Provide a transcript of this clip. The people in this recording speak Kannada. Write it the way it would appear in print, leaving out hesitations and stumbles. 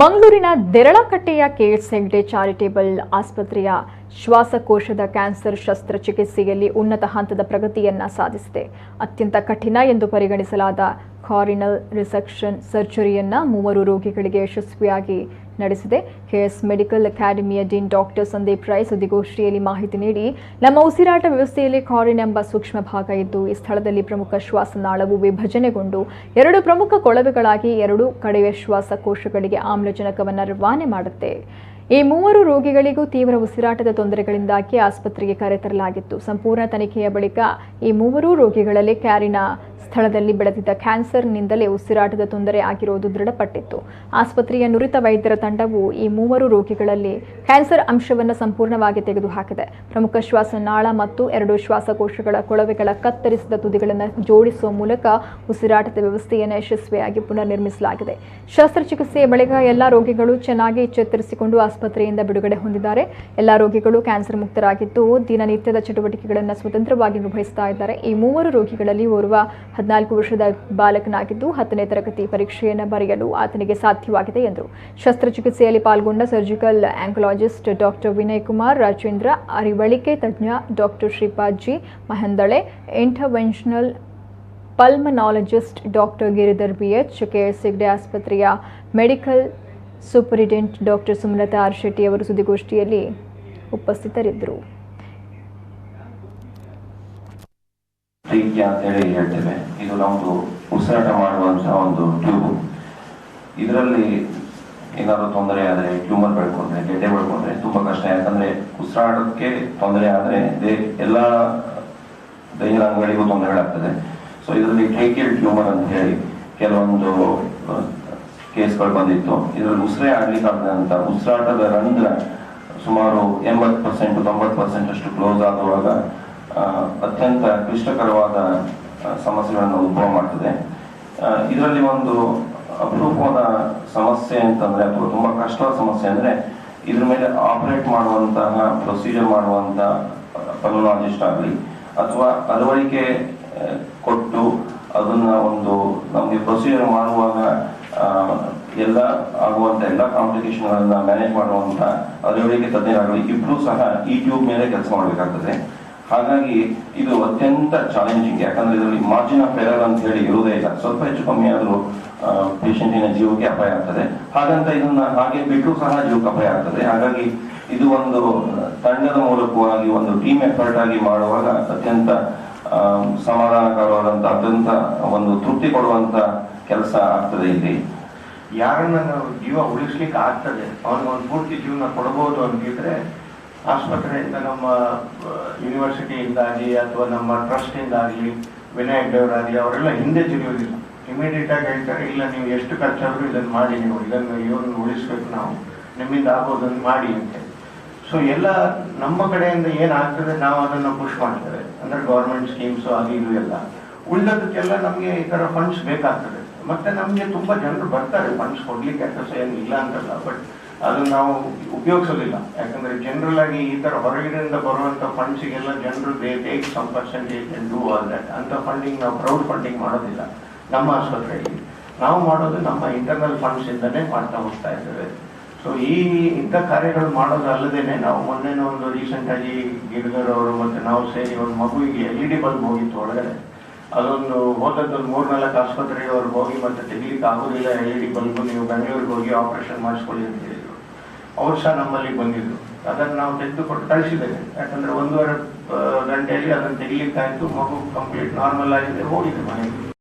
ಮಂಗಳೂರಿನ ದೇರಳಕಟ್ಟೆಯ ಕೆಎಸ್ ಹೆಗ್ಡೆ ಚಾರಿಟೇಬಲ್ ಆಸ್ಪತ್ರೆಯ ಶ್ವಾಸಕೋಶದ ಕ್ಯಾನ್ಸರ್ ಶಸ್ತ್ರಚಿಕಿತ್ಸೆಯಲ್ಲಿ ಉನ್ನತ ಹಂತದ ಪ್ರಗತಿಯನ್ನ ಸಾಧಿಸಿದೆ. ಅತ್ಯಂತ ಕಠಿಣ ಎಂದು ಪರಿಗಣಿಸಲಾದ ಕಾರ್ನಿಯಲ್ ರಿಸೆಕ್ಷನ್ ಸರ್ಜರಿಯನ್ನ 3 ರೋಗಿಗಳಿಗೆ ಯಶಸ್ವಿಯಾಗಿ ನಡೆಸಿದೆ. ಕೆಎಸ್ ಮೆಡಿಕಲ್ ಅಕಾಡೆಮಿಯ ಡೀನ್ ಡಾಕ್ಟರ್ ಸಂದೀಪ್ ರೈ ಸುದ್ದಿಗೋಷ್ಠಿಯಲ್ಲಿ ಮಾಹಿತಿ ನೀಡಿ, ನಮ್ಮ ಉಸಿರಾಟ ವ್ಯವಸ್ಥೆಯಲ್ಲಿ ಕಾರ್ನಿಯಲ್ ಎಂಬ ಸೂಕ್ಷ್ಮ ಭಾಗ ಇದ್ದು, ಈ ಸ್ಥಳದಲ್ಲಿ ಪ್ರಮುಖ ಶ್ವಾಸನಾಳವು ವಿಭಜನೆಗೊಂಡು 2 ಪ್ರಮುಖ ಕೊಳವೆಗಳಾಗಿ 2 ಕಡೆಯ ಶ್ವಾಸಕೋಶಗಳಿಗೆ ಆಮ್ಲಜನಕವನ್ನು ರವಾನೆ ಮಾಡುತ್ತೆ. ಈ 3 ರೋಗಿಗಳಿಗೂ ತೀವ್ರ ಉಸಿರಾಟದ ತೊಂದರೆಗಳಿಂದಾಗಿ ಆಸ್ಪತ್ರೆಗೆ ಕರೆತರಲಾಗಿತ್ತು. ಸಂಪೂರ್ಣ ತನಿಖೆಯ ಬಳಿಕ ಈ 3 ರೋಗಿಗಳಲ್ಲಿ ಕ್ಯಾರಿನ ಸ್ಥಳದಲ್ಲಿ ಬೆಳೆದಿದ್ದ ಕ್ಯಾನ್ಸರ್ನಿಂದಲೇ ಉಸಿರಾಟದ ತೊಂದರೆ ಆಗಿರುವುದು ದೃಢಪಟ್ಟಿತ್ತು. ಆಸ್ಪತ್ರೆಯ ನುರಿತ ವೈದ್ಯರ ತಂಡವು ಈ 3 ರೋಗಿಗಳಲ್ಲಿ ಕ್ಯಾನ್ಸರ್ ಅಂಶವನ್ನು ಸಂಪೂರ್ಣವಾಗಿ ತೆಗೆದುಹಾಕಿದೆ. ಪ್ರಮುಖ ಶ್ವಾಸನಾಳ ಮತ್ತು 2 ಶ್ವಾಸಕೋಶಗಳ ಕೊಳವೆಗಳ ಕತ್ತರಿಸಿದ ತುದಿಗಳನ್ನು ಜೋಡಿಸುವ ಮೂಲಕ ಉಸಿರಾಟದ ವ್ಯವಸ್ಥೆಯನ್ನು ಯಶಸ್ವಿಯಾಗಿ ಪುನರ್ ನಿರ್ಮಿಸಲಾಗಿದೆ. ಶಸ್ತ್ರಚಿಕಿತ್ಸೆಯ ಬಳಿಕ ಎಲ್ಲ ರೋಗಿಗಳು ಚೆನ್ನಾಗಿ ಚೇತರಿಸಿಕೊಂಡು ಆಸ್ಪತ್ರೆಯಿಂದ ಬಿಡುಗಡೆ ಹೊಂದಿದ್ದಾರೆ. ಎಲ್ಲ ರೋಗಿಗಳು ಕ್ಯಾನ್ಸರ್ ಮುಕ್ತರಾಗಿದ್ದು, ದಿನನಿತ್ಯದ ಚಟುವಟಿಕೆಗಳನ್ನು ಸ್ವತಂತ್ರವಾಗಿ ನಿರ್ವಹಿಸ್ತಾ ಇದ್ದಾರೆ. ಈ 3 ರೋಗಿಗಳಲ್ಲಿ ಓರ್ವ 14 ವರ್ಷದ ಬಾಲಕನಾಗಿದ್ದು 10ನೇ ತರಗತಿ ಪರೀಕ್ಷೆಯನ್ನು ಬರೆಯಲು ಆತನಿಗೆ ಸಾಧ್ಯವಾಗಿದೆ ಎಂದರು. ಶಸ್ತ್ರಚಿಕಿತ್ಸೆಯಲ್ಲಿ ಪಾಲ್ಗೊಂಡ surgical oncologist doctor Vinay Kumar Rajendra, ಅರಿವಳಿಕೆ ತಜ್ಞ doctor Shripad G Mahandale, interventional pulmonologist doctor Giridhar BH, KS Hegde ಆಸ್ಪತ್ರೆಯ medical superintendent doctor Sumalatha R Shetty ಅವರು ಸುದ್ದಿಗೋಷ್ಠಿಯಲ್ಲಿ ಉಪಸ್ಥಿತರಿದ್ದರು. ಅಂತ ಹೇಳಿ ಹೇಳ್ತೇವೆ. ಇದು ನಮ್ದು ಉಸಿರಾಟ ಮಾಡುವಂತಹ ಒಂದು ಟ್ಯೂಬ್. ಇದರಲ್ಲಿ ಏನಾದ್ರು ತೊಂದರೆ ಆದರೆ, ಟ್ಯೂಮರ್ ಬೆಳ್ಕೊಂಡ್ರೆ, ಗೆಡ್ಡೆ ಬೆಳ್ಕೊಂಡ್ರೆ ತುಂಬಾ ಕಷ್ಟ. ಯಾಕಂದ್ರೆ ಉಸಿರಾಟಕ್ಕೆ ತೊಂದರೆ ಆದ್ರೆ ಎಲ್ಲ ದೇಹದ ಅಂಗಗಳಿಗೂ ತೊಂದರೆಗಳಾಗ್ತದೆ. ಸೊ ಇದರಲ್ಲಿ ಟ್ರೇಕಿಯಲ್ ಟ್ಯೂಮರ್ ಅಂತ ಹೇಳಿ ಕೆಲವೊಂದು ಕೇಸ್ಗಳು ಬಂದಿತ್ತು. ಇದರಲ್ಲಿ ಉಸಿರೇ ಆಡ್ಲಿಕ್ಕೆ ಆಗದಂತ ಉಸಿರಾಟದ ರಂಧ್ರ ಸುಮಾರು 80% 90% ಅಷ್ಟು ಕ್ಲೋಸ್ ಆಗುವಾಗ ಅತ್ಯಂತ ಕ್ಲಿಷ್ಟಕರವಾದ ಸಮಸ್ಯೆಗಳನ್ನು ಉದ್ಭವ ಮಾಡ್ತದೆ. ಇದರಲ್ಲಿ ಒಂದು ಅಪರೂಪವಾದ ಸಮಸ್ಯೆ ಅಂತಂದ್ರೆ, ಅಥವಾ ತುಂಬಾ ಕಷ್ಟವಾದ ಸಮಸ್ಯೆ ಅಂದ್ರೆ, ಇದ್ರ ಮೇಲೆ ಆಪರೇಟ್ ಮಾಡುವಂತಹ, ಪ್ರೊಸೀಜರ್ ಮಾಡುವಂತಹ ಪಲ್ಮನಾಲಜಿಸ್ಟ್ ಆಗಲಿ ಅಥವಾ ಅಳವಡಿಕೆ ಕೊಟ್ಟು ಅದನ್ನ ಒಂದು ನಮ್ಗೆ ಪ್ರೊಸೀಜರ್ ಮಾಡುವಾಗ ಎಲ್ಲ ಆಗುವಂತ ಎಲ್ಲ ಕಾಂಪ್ಲಿಕೇಶನ್ ಗಳನ್ನ ಮ್ಯಾನೇಜ್ ಮಾಡುವಂತ ಅಳವಡಿಕೆ ತಜ್ಞರಾಗಲಿ ಇಬ್ರು ಸಹ ಈ ಟ್ಯೂಬ್ ಮೇಲೆ ಕೆಲಸ ಮಾಡಬೇಕಾಗ್ತದೆ. ಹಾಗಾಗಿ ಇದು ಅತ್ಯಂತ ಚಾಲೆಂಜಿಂಗ್. ಯಾಕಂದ್ರೆ ಇದರಲ್ಲಿ ಮಾರ್ಜಿನ್ ಆಫ್ ಎರರ್ ಅಂತ ಹೇಳಿ ಇರುವುದೇ ಇಲ್ಲ. ಸ್ವಲ್ಪ ಹೆಚ್ಚು ಕಮ್ಮಿ ಆದ್ರೂ ಪೇಷಂಟಿನ ಜೀವಕ್ಕೆ ಅಪಾಯ ಆಗ್ತದೆ. ಹಾಗಂತ ಇದನ್ನ ಹಾಗೆ ಬಿಟ್ಟರೂ ಸಹ ಜೀವಕ್ಕೆ ಅಪಾಯ ಆಗ್ತದೆ. ಹಾಗಾಗಿ ಇದು ಒಂದು ತಂಡದ ಮೂಲಕವಾಗಿ ಒಂದು ಟೀಮ್ ಎಫರ್ಟ್ ಆಗಿ ಮಾಡುವಾಗ ಅತ್ಯಂತ ಸಮಾಧಾನಕರವಾದಂತ, ಅತ್ಯಂತ ಒಂದು ತೃಪ್ತಿ ಕೊಡುವಂತ ಕೆಲಸ ಆಗ್ತದೆ. ಇಲ್ಲಿ ಯಾರನ್ನ ನಾವು ಜೀವ ಉಳಿಸ್ಲಿಕ್ಕೆ ಆಗ್ತದೆ, ಅವನಿಗೊಂದು ಪೂರ್ತಿ ಜೀವನ ಕೊಡಬಹುದು ಅಂತಿದ್ರೆ ಆಸ್ಪತ್ರೆಯಿಂದ, ನಮ್ಮ ಯೂನಿವರ್ಸಿಟಿಯಿಂದಾಗಿ ಅಥವಾ ನಮ್ಮ ಟ್ರಸ್ಟಿಂದಾಗಲಿ, ವಿನಾಯಕ್ ದೇವರಾಗಲಿ ಅವರೆಲ್ಲ ಹಿಂದೆ ತಿರುವುದಿಲ್ಲ. ಇಮಿಡಿಯೇಟ್ ಆಗಿ ಹೇಳ್ತಾರೆ, ಇಲ್ಲ ನೀವು ಎಷ್ಟು ಖರ್ಚಾದರೂ ಇದನ್ನು ಮಾಡಿ, ನೀವು ಇವ್ರನ್ನ ಉಳಿಸ್ಬೇಕು, ನಾವು ನಿಮ್ಮಿಂದ ಆಗೋದನ್ನು ಮಾಡಿ ಅಂತ. ಸೊ ಎಲ್ಲ ನಮ್ಮ ಕಡೆಯಿಂದ ಏನಾಗ್ತದೆ ನಾವು ಅದನ್ನು ಪುಷ್ ಮಾಡ್ತೇವೆ. ಅಂದ್ರೆ ಗೌರ್ಮೆಂಟ್ ಸ್ಕೀಮ್ಸು ಅದು ಇದು ಎಲ್ಲ. ಉಳಿದದಕ್ಕೆಲ್ಲ ನಮಗೆ ಈ ಥರ ಫಂಡ್ಸ್ ಬೇಕಾಗ್ತದೆ. ಮತ್ತೆ ನಮಗೆ ತುಂಬಾ ಜನರು ಬರ್ತಾರೆ ಫಂಡ್ಸ್ ಕೊಡ್ಲಿಕ್ಕೆ, ಕೆಲಸ ಏನು ಇಲ್ಲ ಅಂತಲ್ಲ, ಬಟ್ ಅದನ್ನು ನಾವು ಉಪಯೋಗಿಸೋದಿಲ್ಲ. ಯಾಕಂದ್ರೆ ಜನರಲ್ ಆಗಿ ಈ ತರ ಹೊರಗಿನಿಂದ ಬರುವಂತ ಫಂಡ್ಸಿಗೆಲ್ಲ ಜನರು take some percentage and do all that ಅಂತ ಫಂಡಿಂಗ್ ನಾವು ಕ್ರೌಡ್ ಫಂಡಿಂಗ್ ಮಾಡೋದಿಲ್ಲ. ನಮ್ಮ ಆಸ್ಪತ್ರೆಯಲ್ಲಿ ನಾವು ಮಾಡೋದು ನಮ್ಮ ಇಂಟರ್ನಲ್ ಫಂಡ್ಸ್ ಇಂದನೇ ಮಾಡ್ತಾ ಹೋಗ್ತಾ ಇದ್ದೇವೆ. ಸೊ ಇಂಥ ಕಾರ್ಯಗಳು ಮಾಡೋದು ಅಲ್ಲದೇನೆ, ನಾವು ಮೊನ್ನೆ ಒಂದು ರೀಸೆಂಟ್ ಆಗಿ ಗಿರಿಧರ್ ಅವರು ಮತ್ತೆ ನಾವು ಸೇರಿ ಒಂದು ಮಗುವಿಗೆ LED ಬಲ್ಬ್ ಹೋಗಿತ್ತು ಒಳಗಡೆ. ಅದೊಂದು ಹೋದದ್ದು 3-4 ಆಸ್ಪತ್ರೆಗೆ ಹೋಗಿ ಮತ್ತೆ ತೆಗಿಲಿಕ್ಕೆ ಆಗೋದಿಲ್ಲ LED ಬಲ್ಬ್, ನೀವು ಬೆಂಗಳೂರಿಗೆ ಹೋಗಿ ಆಪರೇಷನ್ ಮಾಡಿಸ್ಕೊಳ್ಳಿ ಅಂತ ಹೇಳಿದ್ರು. ಅವ್ರು ಸಹ ನಮ್ಮಲ್ಲಿ ಬಂದಿದ್ರು. ಅದನ್ನು ನಾವು ತೆಗೆದುಕೊಟ್ಟು ಕಳಿಸಿದ್ದೇವೆ. ಯಾಕಂದ್ರೆ 1.5 ಗಂಟೆಯಲ್ಲಿ ಅದನ್ನು ತೆಗಿಲಿಕ್ಕಾಯ್ತು. ಮಗು ಕಂಪ್ಲೀಟ್ ನಾರ್ಮಲ್ ಆಗಿದೆ, ಹೋಗಿದೆ ಮನೆಗೆ.